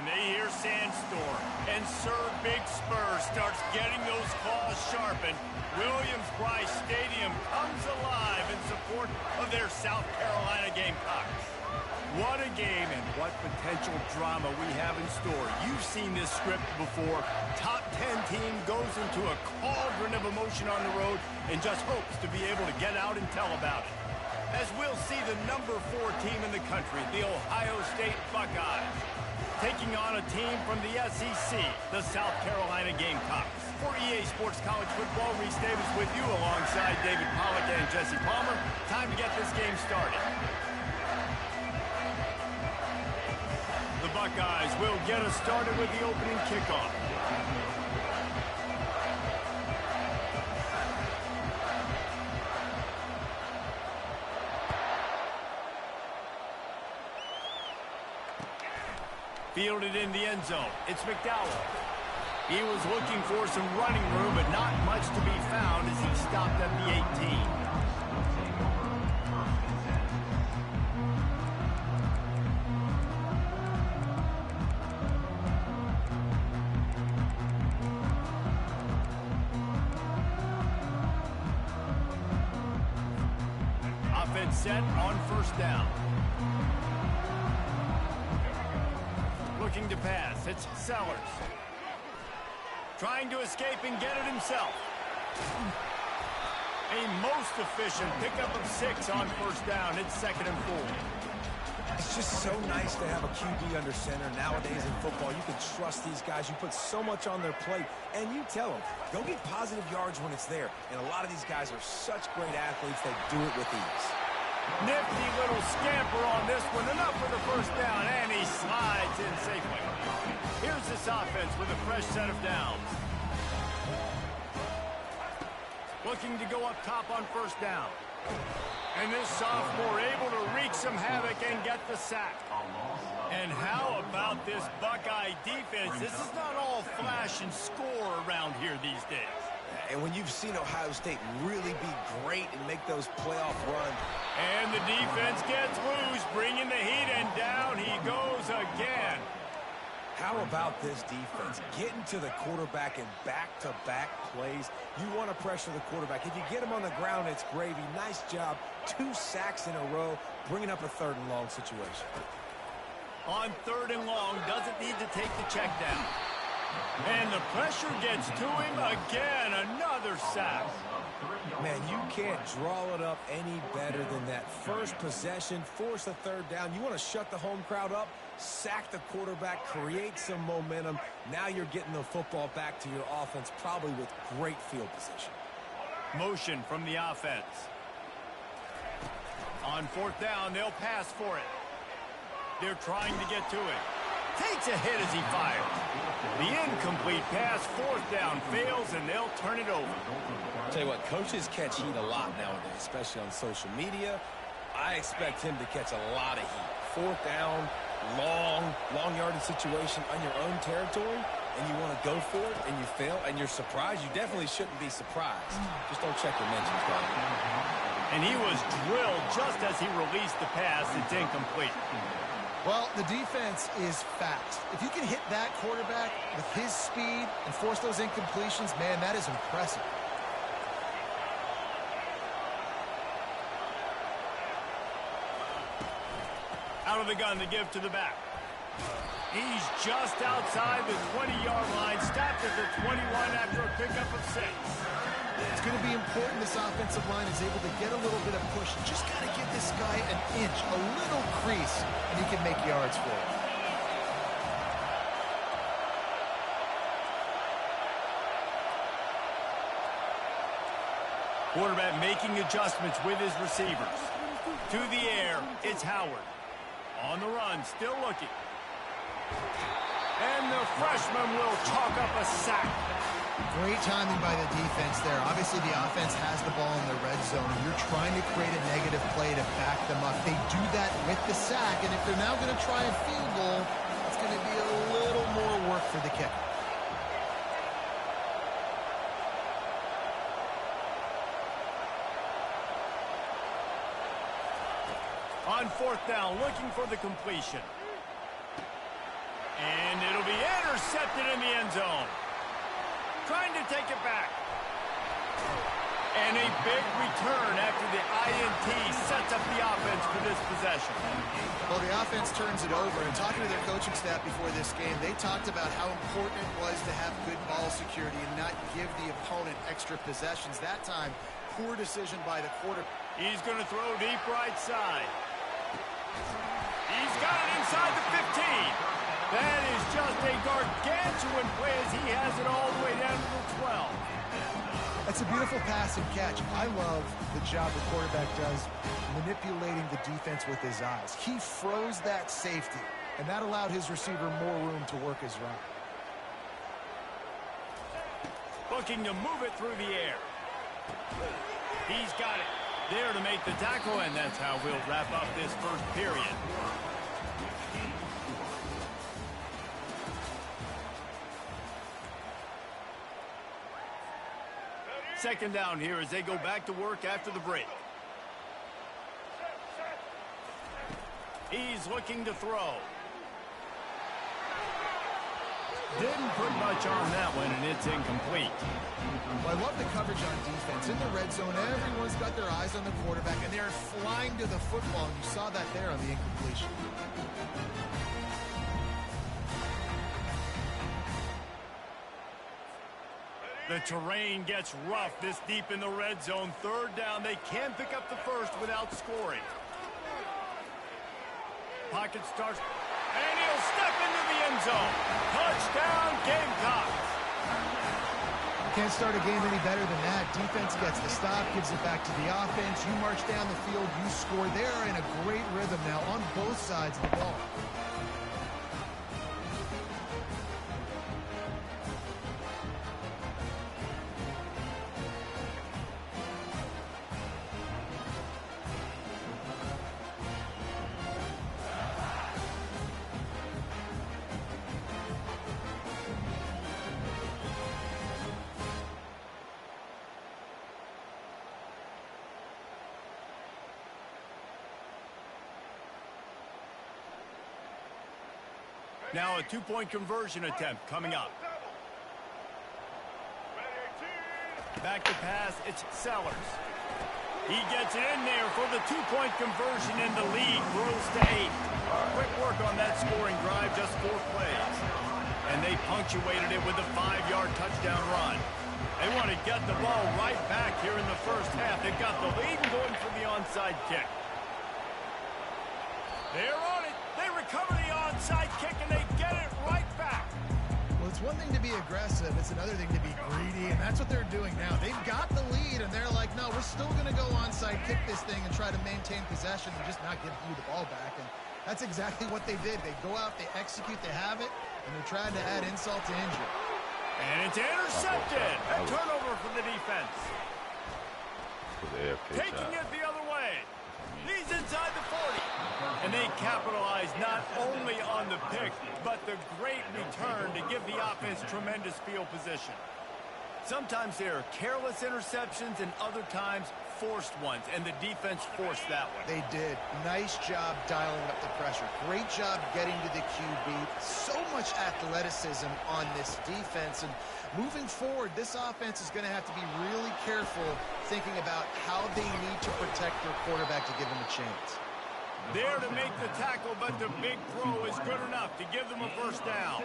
When they hear Sandstorm and Sir Big Spur starts getting those claws sharpened, Williams-Brice Stadium comes alive in support of their South Carolina Gamecocks. What a game and what potential drama we have in store. You've seen this script before. Top 10 team goes into a cauldron of emotion on the road and just hopes to be able to get out and tell about it. As we'll see the number 4 team in the country, the Ohio State Buckeyes, taking on a team from the SEC, the South Carolina Gamecocks. For EA Sports College Football, Reese Davis with you alongside David Pollack and Jesse Palmer. Time to get this game started. The Buckeyes will get us started with the opening kickoff. Fielded in the end zone. It's McDowell. He was looking for some running room, but not much to be found as he stopped at the 18. Offense set on first down. Looking to pass. It's Sellers. Trying to escape and get it himself. A most efficient pickup of 6 on first down. It's 2nd and 4. It's just so nice to have a QB under center. Nowadays in football, you can trust these guys. You put so much on their plate, and you tell them, go get positive yards when it's there. And a lot of these guys are such great athletes, they do it with ease. Nifty little scamper on this one. Enough for the first down, and he slides in safely. Here's this offense with a fresh set of downs. Looking to go up top on first down. And this sophomore able to wreak some havoc and get the sack. And how about this Buckeye defense? This is not all flash and score around here these days. And when you've seen Ohio State really be great and make those playoff runs. And the defense gets loose, bringing the heat, and down he goes again. How about this defense? Getting to the quarterback in back-to-back plays. You want to pressure the quarterback. If you get him on the ground, it's gravy. Nice job. 2 sacks in a row, bringing up a 3rd and long situation. On 3rd and long, doesn't need to take the check down. And the pressure gets to him again. Another sack. Man, you can't draw it up any better than that. First possession, force a 3rd down. You want to shut the home crowd up, sack the quarterback, create some momentum. Now you're getting the football back to your offense, probably with great field position. Motion from the offense. On 4th down, they'll pass for it. They're trying to get to it. Takes a hit as he fires. The incomplete pass, 4th down, fails, and they'll turn it over. I'll tell you what, coaches catch heat a lot nowadays, especially on social media. I expect him to catch a lot of heat. 4th down, long yardage situation on your own territory, and you want to go for it, and you fail, and you're surprised. You definitely shouldn't be surprised. Just don't check your mentions, guys. And he was drilled just as he released the pass. It's incomplete. Well, the defense is fast. If you can hit that quarterback with his speed and force those incompletions, man, that is impressive. Out of the gun to give to the back. He's just outside the 20-yard line, stopped at the 21 after a pickup of 6. It's going to be important this offensive line is able to get a little bit of push. Just got to give this guy an inch, a little crease, and he can make yards for it. Quarterback making adjustments with his receivers. To the air, it's Howard. On the run, still looking. And the freshman will chalk up a sack. Great timing by the defense there. Obviously, the offense has the ball in the red zone, and you're trying to create a negative play to back them up. They do that with the sack, and if they're now going to try a field goal, it's going to be a little more work for the kicker. On 4th down, looking for the completion. And intercepted in the end zone. Trying to take it back. And a big return after the INT sets up the offense for this possession. Well, the offense turns it over, and talking to their coaching staff before this game, they talked about how important it was to have good ball security and not give the opponent extra possessions. That time, poor decision by the quarterback. He's going to throw deep right side. He's got it inside the 15. That is just a gargantuan play as he has it all the way down to the 12. That's a beautiful pass and catch. I love the job the quarterback does manipulating the defense with his eyes. He froze that safety, and that allowed his receiver more room to work his route. Looking to move it through the air. He's got it there to make the tackle, and that's how we'll wrap up this first period. Second down here as they go back to work after the break. He's looking to throw. Didn't put much on that one, and it's incomplete. Well, I love the coverage on defense. In the red zone, everyone's got their eyes on the quarterback, and they're flying to the football, and you saw that there on the incompletion. The terrain gets rough this deep in the red zone. Third down, they can pick up the first without scoring. Pocket starts, and he'll step into the end zone. Touchdown, Gamecocks. Can't start a game any better than that. Defense gets the stop, gives it back to the offense. You march down the field, you score. They're in a great rhythm now on both sides of the ball. Now a two-point conversion attempt coming up. Back to pass, it's Sellers. He gets it in there for the two-point conversion, and the lead grows to 8. Quick work on that scoring drive, just 4 plays. And they punctuated it with a 5-yard touchdown run. They want to get the ball right back here in the first half. They've got the lead and going for the onside kick. They're on it. They recover the onside kick, and they get it right back. Well, it's one thing to be aggressive. It's another thing to be greedy, and that's what they're doing now. They've got the lead, and they're like, no, we're still going to go onside kick this thing and try to maintain possession and just not give you the ball back. And that's exactly what they did. They go out, they execute, they have it, and they're trying to add insult to injury. And it's intercepted. A turnover for the defense. Taking it the other way. He's inside the 40. And they capitalize not only on the pick, but the great return to give the offense tremendous field position. Sometimes there are careless interceptions and other times forced ones, and the defense forced that one. They did. Nice job dialing up the pressure. Great job getting to the QB. So much athleticism on this defense. And moving forward, this offense is going to have to be really careful thinking about how they need to protect their quarterback to give him a chance. There to make the tackle, but the big throw is good enough to give them a first down.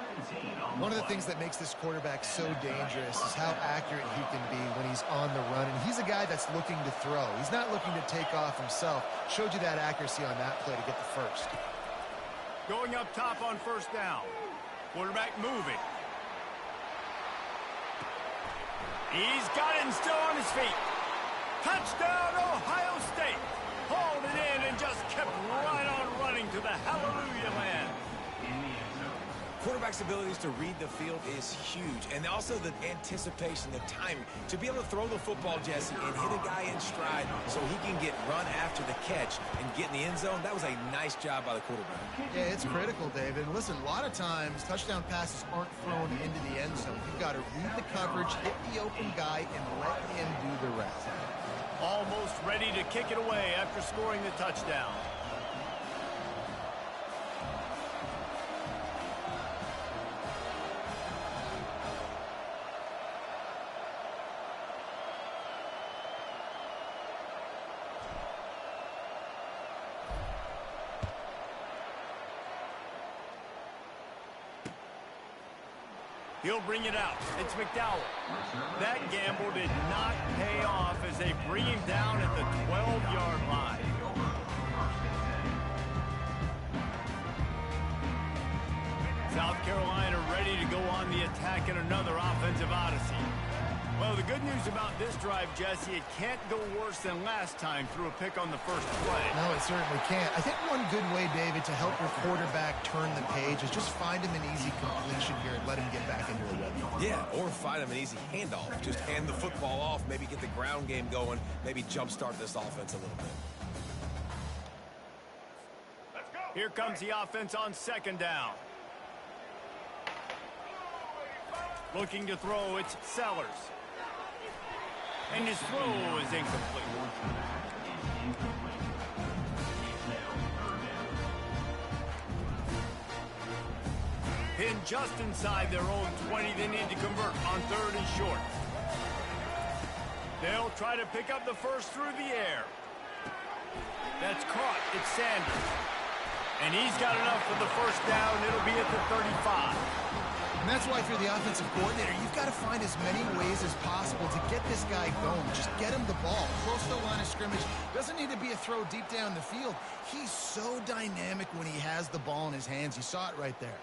One of the things that makes this quarterback so dangerous is how accurate he can be when he's on the run. And he's a guy that's looking to throw. He's not looking to take off himself. Showed you that accuracy on that play to get the first. Going up top on first down. Quarterback moving. He's got it and still on his feet. Touchdown, Ohio State. Hauled it in and just kept right on running to the hallelujah land. Quarterback's abilities to read the field is huge, and also the anticipation, the timing. To be able to throw the football, Jesse, and hit a guy in stride so he can get run after the catch and get in the end zone, that was a nice job by the quarterback. Yeah, it's critical, David. Listen, a lot of times touchdown passes aren't thrown into the end zone. You've got to read the coverage, hit the open guy, and let him do the rest. Almost ready to kick it away after scoring the touchdown. He'll bring it out. It's McDowell. That gamble did not pay off as they bring him down at the 12-yard line. South Carolina ready to go on the attack in another offensive odyssey. Well, the good news about this drive, Jesse, it can't go worse than last time through a pick on the first play. No, it certainly can't. I think one good way, David, to help your quarterback turn the page is just find him an easy completion here and let him get back into a rhythm. Yeah, or find him an easy handoff. Just hand the football off, maybe get the ground game going, maybe jumpstart this offense a little bit. Let's go. Here comes the offense on second down. Looking to throw, it's Sellers. And his throw is incomplete. Pinned just inside their own 20, they need to convert on 3rd and short. They'll try to pick up the first through the air. That's caught. It's Sanders. And he's got enough for the first down. It'll be at the 35. And that's why if you're the offensive coordinator, you've got to find as many ways as possible to get this guy going. Just get him the ball close to the line of scrimmage. Doesn't need to be a throw deep down the field. He's so dynamic when he has the ball in his hands. You saw it right there.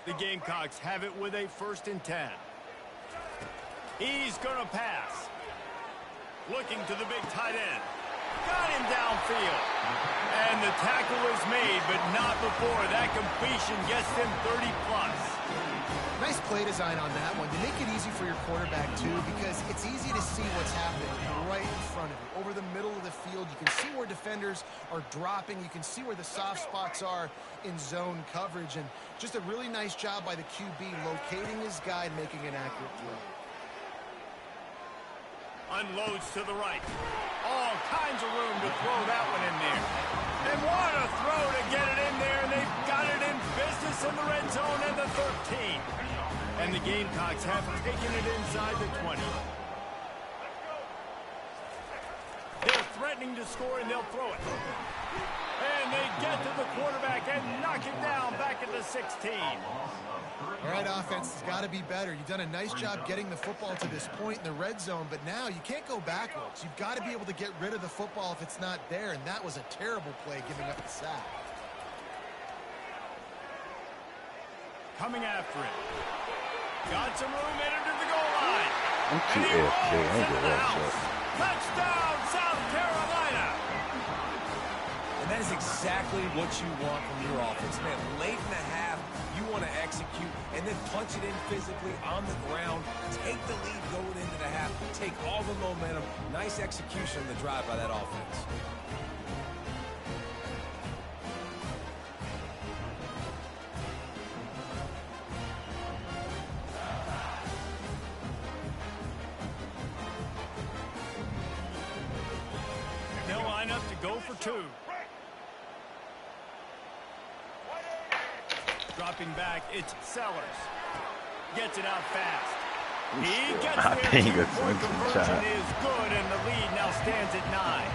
The Gamecocks have it with a 1st and 10. He's going to pass. Looking to the big tight end. Got him downfield. And the tackle is made, but not before that completion gets them 30-plus. Nice play design on that one to make it easy for your quarterback, too, because it's easy to see what's happening right in front of you. Over the middle of the field, you can see where defenders are dropping. You can see where the soft spots are in zone coverage. And just a really nice job by the QB locating his guy and making an accurate throw. Unloads to the right. All kinds of room to throw that one in there. And what a throw to get it in there, and they've got it in business in the red zone at the 13. And the Gamecocks have taken it inside the 20. They're threatening to score, and they'll throw it. And they get to the quarterback and knock it down back at the 16. All right, offense has got to be better. You've done a nice job getting the football to this point in the red zone, but now you can't go backwards. You've got to be able to get rid of the football if it's not there, and that was a terrible play giving up the sack. Coming after it. Got some room in into the goal line. I'm too AFK. I ain't gonna watch that. Touchdown, South Carolina. And that is exactly what you want from your offense, man. Late in the half, you want to execute and then punch it in physically on the ground. Take the lead going into the half. Take all the momentum. Nice execution on the drive by that offense. They'll line up to go for 2. Dropping back, it's Sellers. Gets it out fast. He gets there. Two-point conversion is good, and the lead now stands at 9.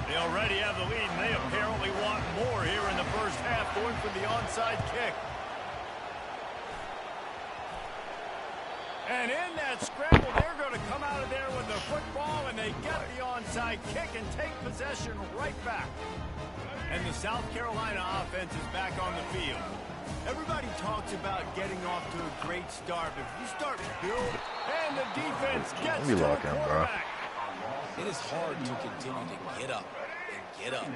They already have the lead, and they apparently want more here in the first half, going for the onside kick. And in that scramble, they're going to come out of there with the football, and they get the onside kick and take possession right back. And the South Carolina offense is back on the field. Everybody talks about getting off to a great start, but if you start to build, and the defense gets to the quarterback. It is hard to continue to get up and get up and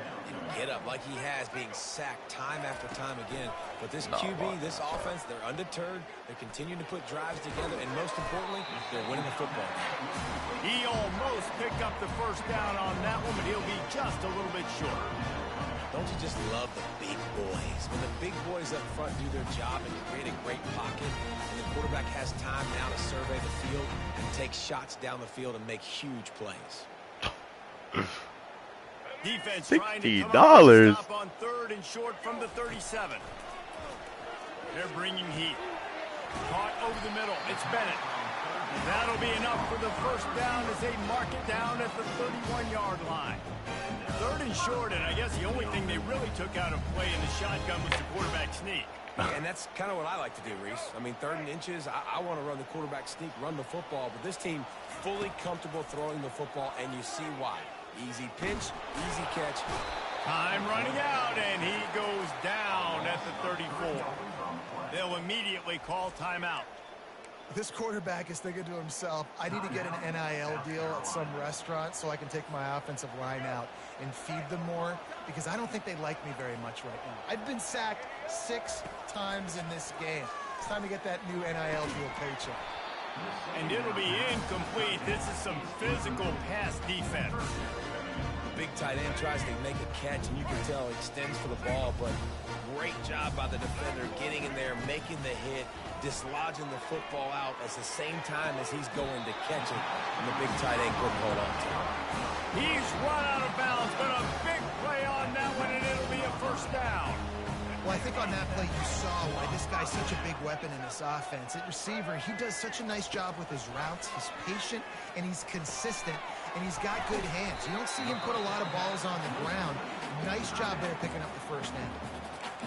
get up like he has, being sacked time after time again. But this QB, this offense, they're undeterred. They're continuing to put drives together, and most importantly, they're winning the football game. He almost picked up the first down on that one, but he'll be just a little bit short. Don't you just love the big boys? When the big boys up front do their job and create a great pocket, and the quarterback has time now to survey the field and take shots down the field and make huge plays. Defense trying to come up on 3rd and short from the 37. They're bringing heat. Caught over the middle. It's Bennett. And that'll be enough for the first down as they mark it down at the 31-yard line. Third and short, and I guess the only thing they really took out of play in the shotgun was the quarterback sneak. Yeah, and that's kind of what I like to do, Reese. I mean, 3rd and inches, I want to run the quarterback sneak, run the football, but this team fully comfortable throwing the football, and you see why. Easy pitch, easy catch. Time running out, and he goes down at the 34. They'll immediately call timeout. This quarterback is thinking to himself, I need to get an NIL deal at some restaurant so I can take my offensive line out and feed them more, because I don't think they like me very much right now. I've been sacked 6 times in this game. It's time to get that new NIL deal paycheck. And it'll be incomplete. This is some physical pass defense. Big tight end tries to make a catch, and you can tell he extends for the ball, but great job by the defender getting in there, making the hit, dislodging the football out at the same time as he's going to catch it, and the big tight end couldn't hold on to it. He's run out of bounds, but a big play on that one, and it'll be a first down. Well, I think on that play you saw why this guy's such a big weapon in this offense. At receiver, he does such a nice job with his routes. He's patient, and he's consistent, and he's got good hands. You don't see him put a lot of balls on the ground. Nice job there picking up the first down.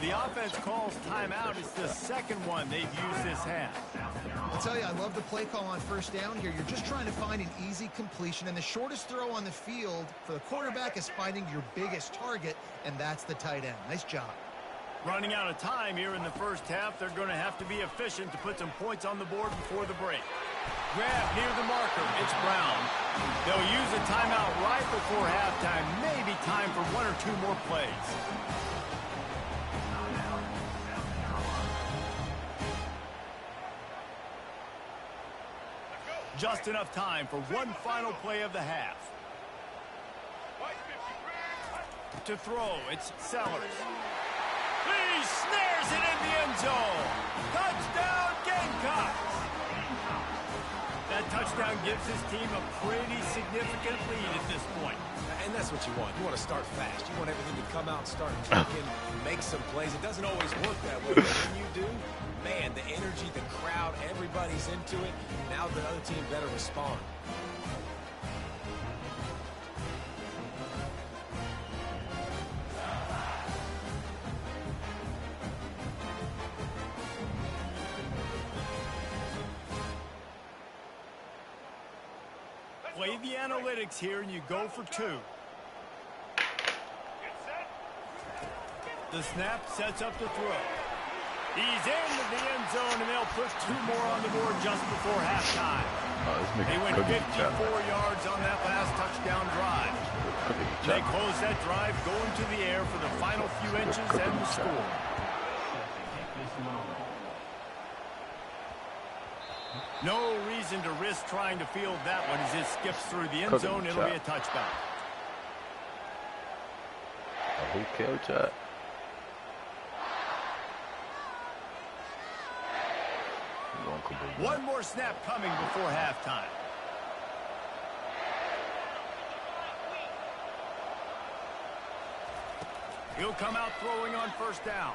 The offense calls timeout. It's the second one they've used this half. I'll tell you, I love the play call on first down here. You're just trying to find an easy completion, and the shortest throw on the field for the quarterback is finding your biggest target, and that's the tight end. Nice job. Running out of time here in the first half. They're going to have to be efficient to put some points on the board before the break. Grab near the marker. It's Brown. They'll use a timeout right before halftime. Maybe time for 1 or 2 more plays. Just enough time for one final play of the half. To throw, it's Sellers. He snares it in the end zone. Touchdown, Gamecocks. That touchdown gives his team a pretty significant lead at this point. And that's what you want. You want to start fast. You want everything to come out, start clicking, make some plays. It doesn't always work that way, but when you do, man, the energy, the crowd, everybody's into it. Now the other team better respond. Play the analytics here, and you go for 2. The snap sets up the throw. He's into the end zone, and they'll put 2 more on the board just before halftime. They went 54 yards on that last touchdown drive. They close that drive going to the air for the final few inches and the score. No reason to risk trying to field that one as it skips through the end zone. It'll be a touchdown. Who killed that? One more snap coming before halftime. He'll come out throwing on first down.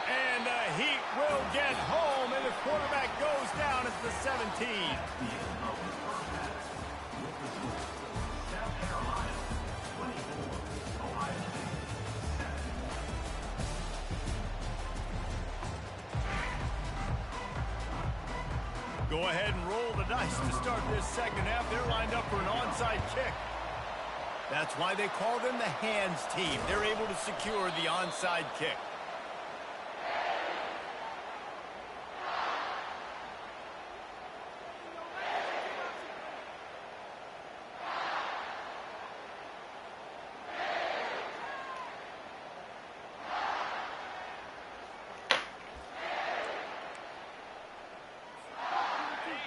And the Heat will get home, and the quarterback goes down at the 17. Go ahead and roll the dice to start this second half. They're lined up for an onside kick. That's why they call them the hands team. They're able to secure the onside kick.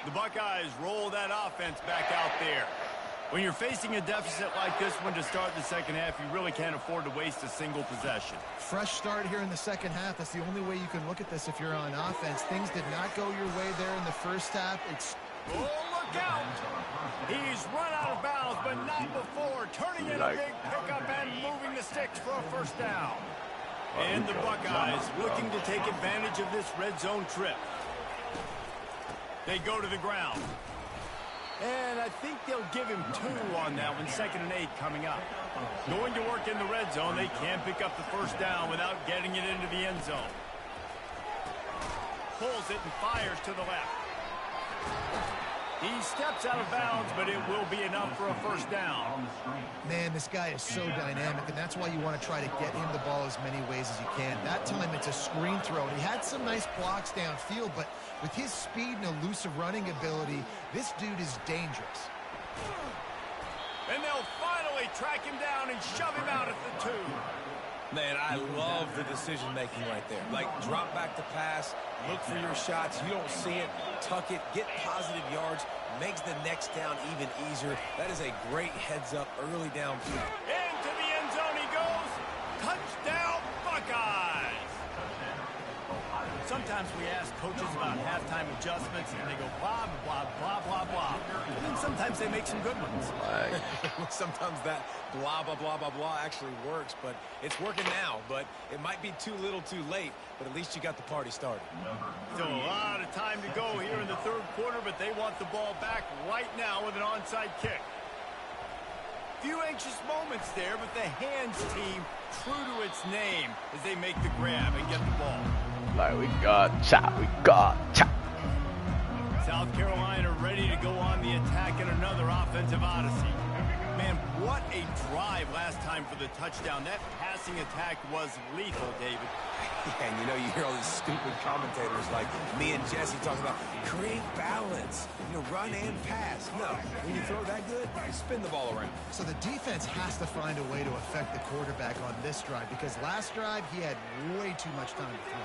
The Buckeyes roll that offense back out there. When you're facing a deficit like this one to start the second half, you really can't afford to waste a single possession. Fresh start here in the second half. That's the only way you can look at this if you're on offense. Things did not go your way there in the first half. Oh, look out! He's run out of bounds, but not before. Turning in a big pickup and moving the sticks for a first down. And the Buckeyes looking to take advantage of this red zone trip. They go to the ground. And I think they'll give him 2 on that one. 2nd and 8 coming up. Going to work in the red zone. They can't pick up the first down without getting it into the end zone. Pulls it and fires to the left. He steps out of bounds, but it will be enough for a first down. Man, this guy is so dynamic, and that's why you want to try to get him the ball as many ways as you can. That time, it's a screen throw. And he had some nice blocks downfield, but with his speed and elusive running ability, this dude is dangerous. And they'll finally track him down and shove him out at the 2. Man, I love the decision-making right there. Like, drop back to pass, look for your shots. You don't see it, tuck it, get positive yards, makes the next down even easier. That is a great heads-up early downfield. Into the end zone he goes. Touchdown, Buckeyes! Sometimes we ask coaches about halftime adjustments, and they go blah, blah, blah, blah, blah. And then sometimes they make some good ones. Sometimes that blah, blah, blah, blah, blah actually works, but it's working now. But it might be too little too late, but at least you got the party started. Still a lot of time to go here in the 3rd quarter, but they want the ball back right now with an onside kick. Few anxious moments there, but the hands team true to its name as they make the grab and get the ball. Like we got chop. South Carolina ready to go on the attack in another offensive odyssey. Man, what a drive last time for the touchdown. That passing attack was lethal, David. Yeah, and you know, you hear all these stupid commentators like me and Jesse talking about create balance, run and pass. No, when you throw that good, you spin the ball around. So the defense has to find a way to affect the quarterback on this drive, because last drive he had way too much time to throw.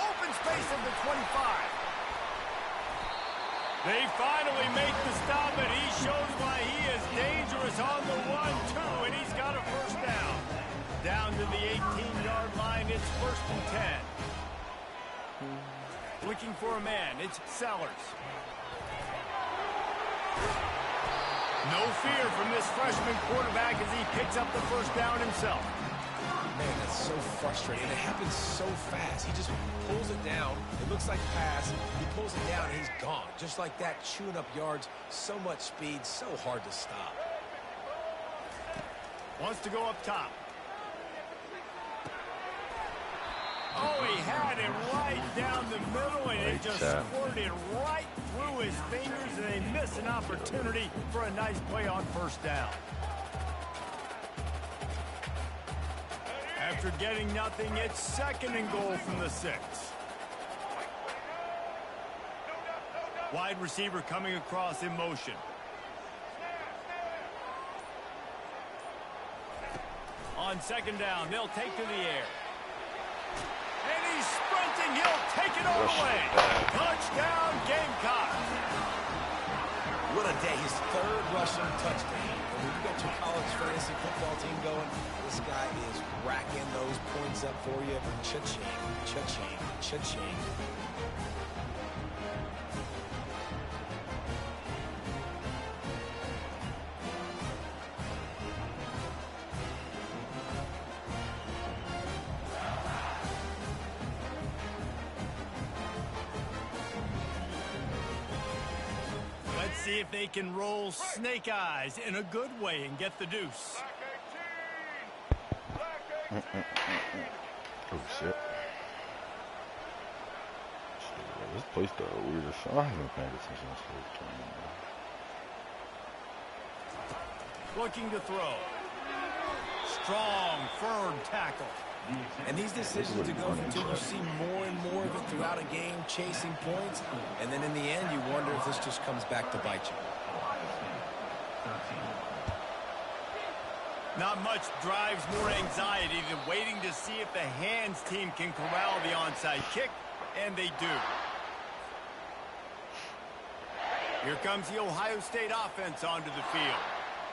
Open space at the 25. They finally make the stop, and he shows why he is dangerous on the 1-2, and he's got a first down. Down to the 18-yard line, it's 1st and 10. Looking for a man, it's Sellers. No fear from this freshman quarterback as he picks up the first down himself. Man, that's so frustrating. And it happens so fast. He just pulls it down. It looks like pass. He pulls it down, and he's gone. Just like that, chewing up yards. So much speed, so hard to stop. Wants to go up top. Oh, he had it right down the middle, and it just squirted right through his fingers, and they miss an opportunity for a nice play on first down. After getting nothing, it's 2nd and goal from the 6. Wide receiver coming across in motion. On 2nd down, they'll take to the air. And he's sprinting. He'll take it all the way. Touchdown, Gamecocks. What a day. His 3rd rushing touchdown. And when you got your college fantasy football team going, this guy is racking those points up for you. Cha-ching, cha-ching, cha-ching. See if they can roll snake eyes in a good way and get the deuce. Oh shit. This place got weird as shit. I haven't paid attention to this game. Looking to throw. Strong, firm tackle. And these decisions to go for 2, you see more and more of it throughout a game, chasing points. And then in the end, you wonder if this just comes back to bite you. Not much drives more anxiety than waiting to see if the hands team can corral the onside kick, and they do. Here comes the Ohio State offense onto the field.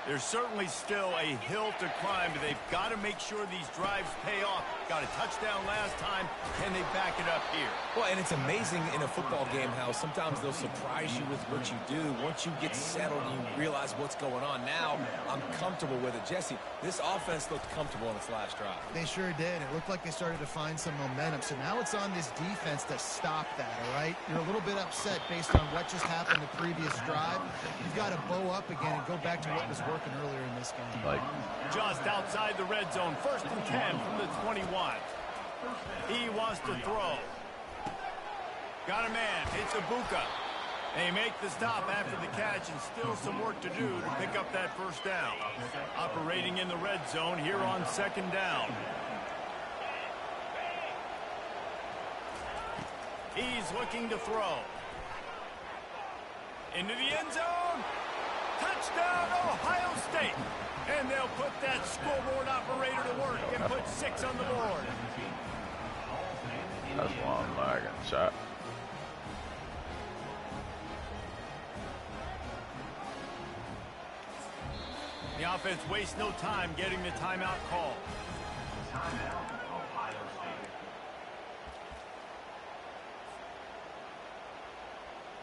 There's certainly still a hill to climb, but they've got to make sure these drives pay off. Got a touchdown last time, and they back it up here. Well, and it's amazing in a football game how sometimes they'll surprise you with what you do. Once you get settled and you realize what's going on, now I'm comfortable with it. Jesse, this offense looked comfortable on its last drive. They sure did. It looked like they started to find some momentum. So now it's on this defense to stop that, all right? You're a little bit upset based on what just happened the previous drive. You've got to bow up again and go back to what was working earlier in this game. Just outside the red zone, 1st and 10 from the 21. He wants to throw. Got a man. It's Ibuka. They make the stop after the catch, and still some work to do to pick up that 1st down. Operating in the red zone here on 2nd down. He's looking to throw. Into the end zone. Touchdown, Ohio State. And they'll put that scoreboard operator to work and put 6 on the board. That's one lagging shot. The offense wastes no time getting the timeout call.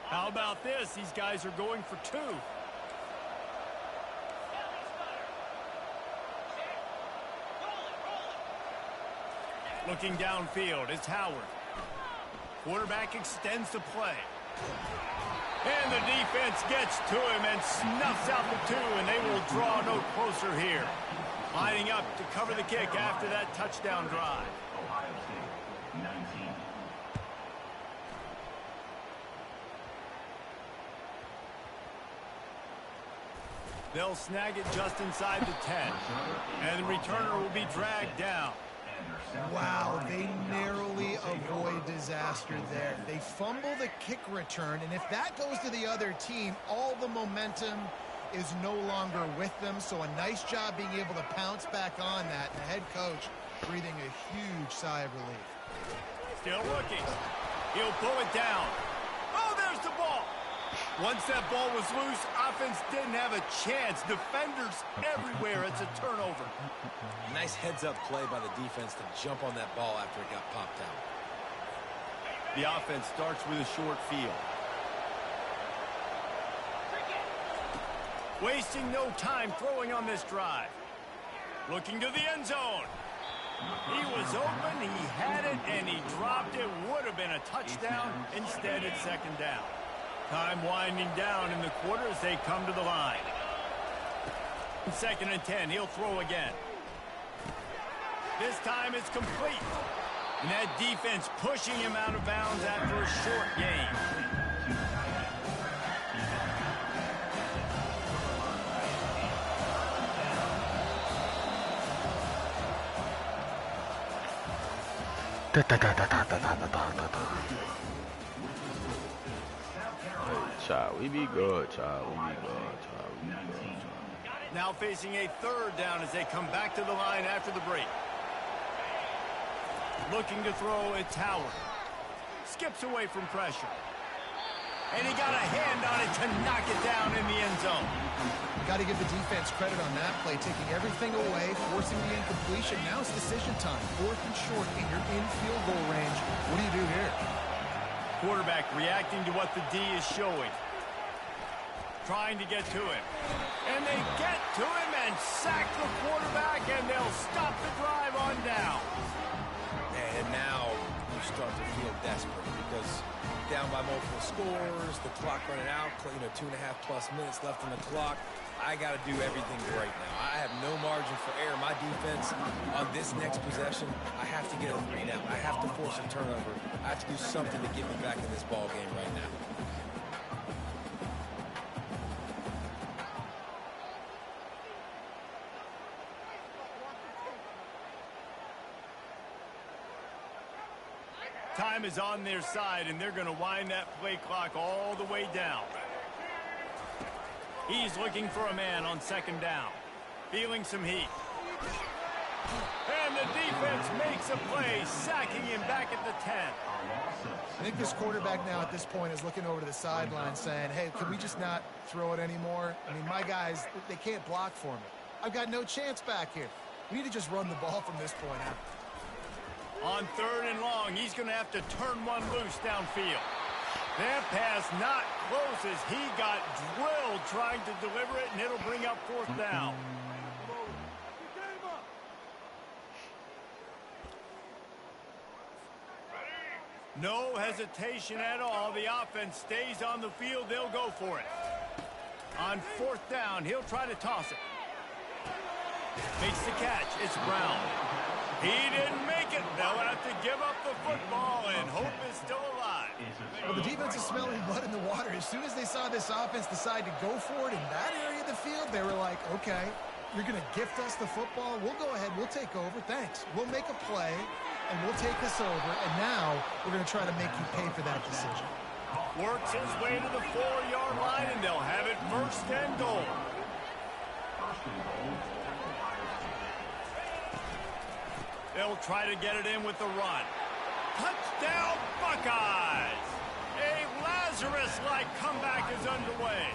How about this? These guys are going for 2. Looking downfield, it's Howard. Quarterback extends the play. And the defense gets to him and snuffs out the 2, and they will draw no closer here. Lining up to cover the kick after that touchdown drive. They'll snag it just inside the 10. And the returner will be dragged down. Wow, they narrowly avoid disaster there. They fumble the kick return, and if that goes to the other team, all the momentum is no longer with them. So a nice job being able to pounce back on that. The head coach breathing a huge sigh of relief. Still looking. He'll pull it down. Oh, there's the ball. Once that ball was loose, offense didn't have a chance. Defenders everywhere. It's a turnover. Nice heads-up play by the defense to jump on that ball after it got popped out. The offense starts with a short field. Wasting no time throwing on this drive. Looking to the end zone. He was open, he had it, and he dropped it. Would have been a touchdown. Instead, it's 2nd down. Time winding down in the quarter as they come to the line. 2nd and 10, he'll throw again. This time it's complete. And that defense pushing him out of bounds after a short gain. Child, we be good, child. We be good, child. We be good, child. Now facing a 3rd down as they come back to the line after the break. Looking to throw, it's Howard. Skips away from pressure. And he got a hand on it to knock it down in the end zone. Got to give the defense credit on that play, taking everything away, forcing the incompletion. Now it's decision time. 4th and short, and you're in field goal range. What do you do here? Quarterback reacting to what the D is showing. Trying to get to him. And they get to him and sack the quarterback, and they'll stop the drive on down. And now you start to feel desperate because down by multiple scores, the clock running out, 2.5+ minutes left on the clock. I got to do everything right now. I have no margin for error. My defense on this next possession, I have to get a 3 now. I have to force a turnover. I have to do something to get me back in this ball game right now. Time is on their side, and they're going to wind that play clock all the way down. He's looking for a man on 2nd down. Feeling some heat. And the defense makes a play, sacking him back at the 10. I think this quarterback now at this point is looking over to the sideline saying, hey, can we just not throw it anymore? I mean, my guys, they can't block for me. I've got no chance back here. We need to just run the ball from this point out. On 3rd and long, he's going to have to turn one loose downfield. That pass not close as he got drilled trying to deliver it, and it'll bring up 4th down. No hesitation at all. The offense stays on the field. They'll go for it. On 4th down, he'll try to toss it. Makes the catch. It's Brown. He didn't make it. They'll have to give up the football, and hope is still alive. Well, the defense is smelling blood in the water. As soon as they saw this offense decide to go for it in that area of the field, they were like, okay, you're going to gift us the football. We'll go ahead. We'll take over. Thanks. We'll make a play, and we'll take this over. And now we're going to try to make you pay for that decision. Works his way to the 4-yard line, and they'll have it 1st and goal. They'll try to get it in with the run. Touchdown, Buckeyes! A Lazarus-like comeback is underway.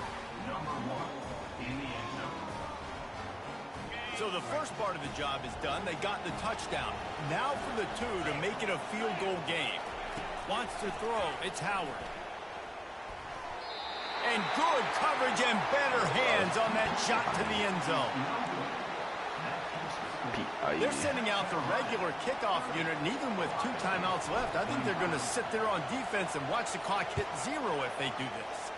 So the first part of the job is done. They got the touchdown. Now for the 2 to make it a field goal game. Wants to throw. It's Howard. And good coverage and better hands on that shot to the end zone. They're sending out the regular kickoff unit, and even with 2 timeouts left, I think they're going to sit there on defense and watch the clock hit 0 if they do this.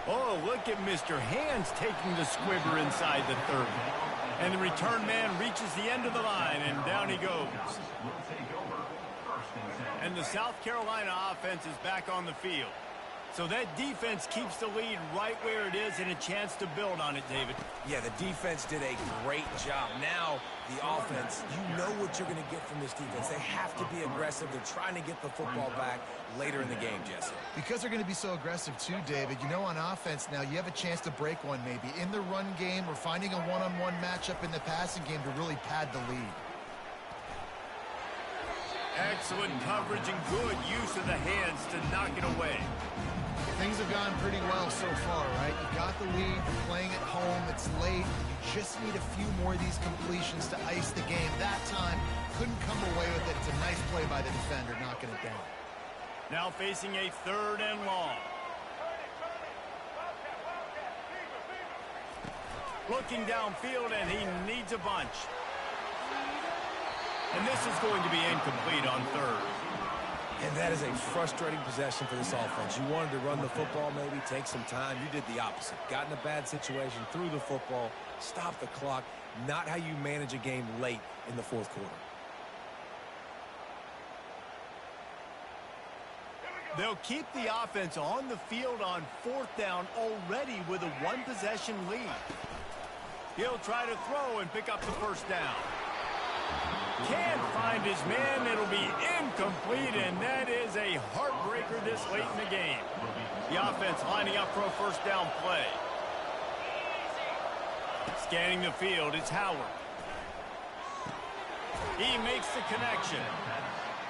Oh, look at Mr. Hands taking the squibber inside the 30. And the return man reaches the end of the line, and down he goes. And the South Carolina offense is back on the field. So that defense keeps the lead right where it is and a chance to build on it, David. Yeah, the defense did a great job. Now, the offense, you know what you're going to get from this defense. They have to be aggressive. They're trying to get the football back later in the game, Jesse. Because they're going to be so aggressive too, David, you know on offense now you have a chance to break one maybe in the run game or finding a one-on-one matchup in the passing game to really pad the lead. Excellent coverage and good use of the hands to knock it away. Things have gone pretty well so far, right? You got the lead, you're playing at home, it's late. You just need a few more of these completions to ice the game. That time, couldn't come away with it. It's a nice play by the defender, knocking it down. Now facing a 3rd and long. Looking downfield, and he needs a bunch. And this is going to be incomplete on 3rd. And that is a frustrating possession for this offense. You wanted to run the football, maybe take some time. You did the opposite. Got in a bad situation, threw the football, stopped the clock. Not how you manage a game late in the 4th quarter. They'll keep the offense on the field on 4th down already with a 1-possession lead. He'll try to throw and pick up the 1st down. Can't find his man. It'll be incomplete, and that is a heartbreaker this late in the game. The offense lining up for a 1st down play. Scanning the field, it's Howard. He makes the connection.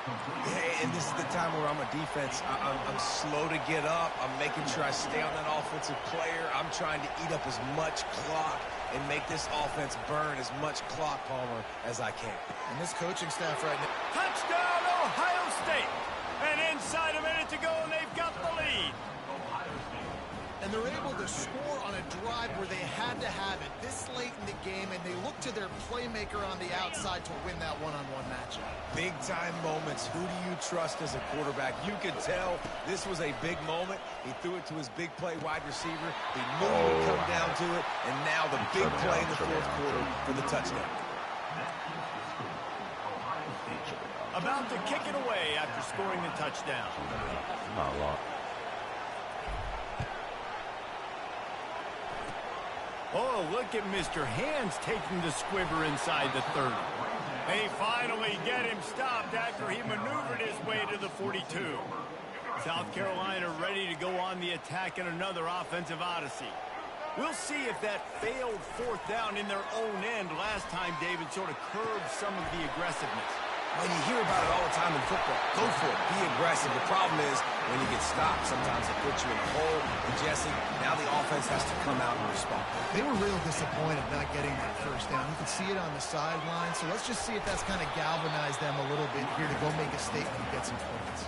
Yeah, and this is the time where I'm a defense. I'm slow to get up. I'm making sure I stay on that offensive player. I'm trying to eat up as much clock and make this offense burn as much clock, Palmer, as I can. And this coaching staff right now. Touchdown, Ohio State. And inside a minute to go, and they've got the lead. And they're able to score on a drive where they had to have it this late in the game, and they look to their playmaker on the outside to win that one-on-one matchup. Big-time moments. Who do you trust as a quarterback? You could tell this was a big moment. He threw it to his big play wide receiver. He knew he would come down to it, and now the big play in the 4th quarter for the touchdown. About to kick it away after scoring the touchdown. Not a lot. Oh, look at Mr. Hands taking the squibber inside the 30. They finally get him stopped after he maneuvered his way to the 42. South Carolina ready to go on the attack in another offensive odyssey. We'll see if that failed fourth down in their own end last time, David, sort of curbed some of the aggressiveness. Well, you hear about it all the time in football. Go for it. Be aggressive. The problem is when you get stopped, sometimes it puts you in a hole. And Jesse, now the offense has to come out and respond. They were real disappointed not getting that first down. You can see it on the sideline. So let's just see if that's kind of galvanized them a little bit here to go make a statement and get some points.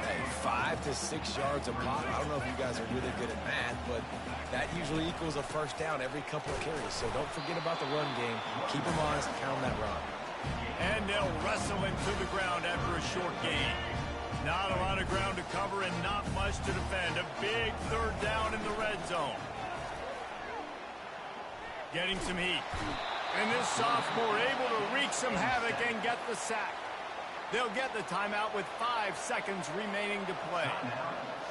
Hey, 5 to 6 yards a pop. I don't know if you guys are really good at math, but that usually equals a first down every couple of carries. So don't forget about the run game. Keep them honest and count on that run. And they'll wrestle him to the ground after a short gain. Not a lot of ground to cover and not much to defend. A big third down in the red zone. Getting some heat. And this sophomore able to wreak some havoc and get the sack. They'll get the timeout with 5 seconds remaining to play.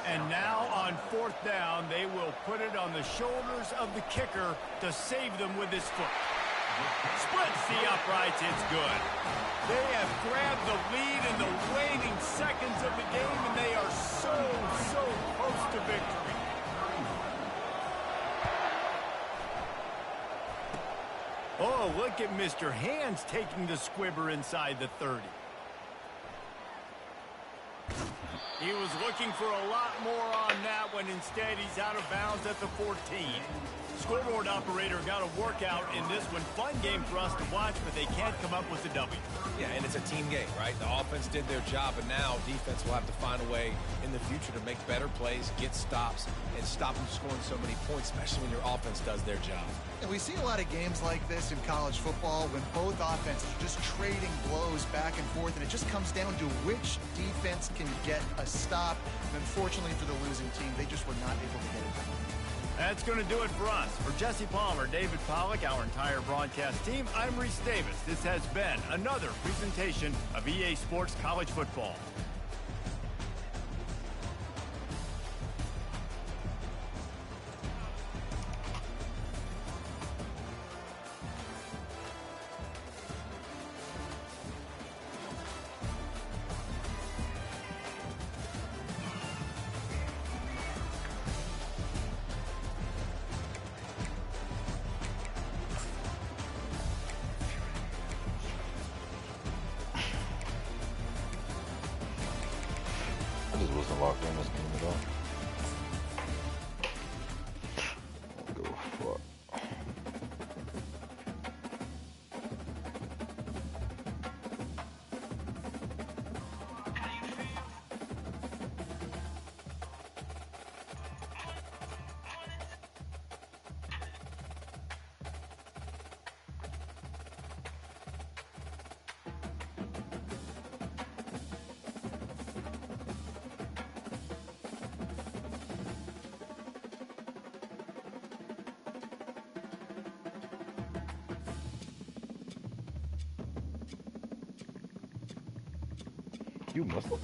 And now on fourth down, they will put it on the shoulders of the kicker to save them with his foot. Splits the uprights, it's good. They have grabbed the lead in the waning seconds of the game, and they are so close to victory. Oh, look at Mr. Hands taking the squibber inside the 30. He was looking for a lot more on that when instead he's out of bounds at the 14. Scoreboard operator got a workout in this one. Fun game for us to watch, but they can't come up with the W. Yeah, and it's a team game, right? The offense did their job, and now defense will have to find a way in the future to make better plays, get stops, and stop them scoring so many points, especially when your offense does their job. And we see a lot of games like this in college football when both offenses are just trading blows back and forth, and it just comes down to which defense can get a stop. And unfortunately for the losing team, they just were not able to get it done. That's going to do it for us. For Jesse Palmer, David Pollack, our entire broadcast team, I'm Reese Davis. This has been another presentation of EA Sports College Football. I just wasn't locked in this game at all. I'll go fuck. You Muslim?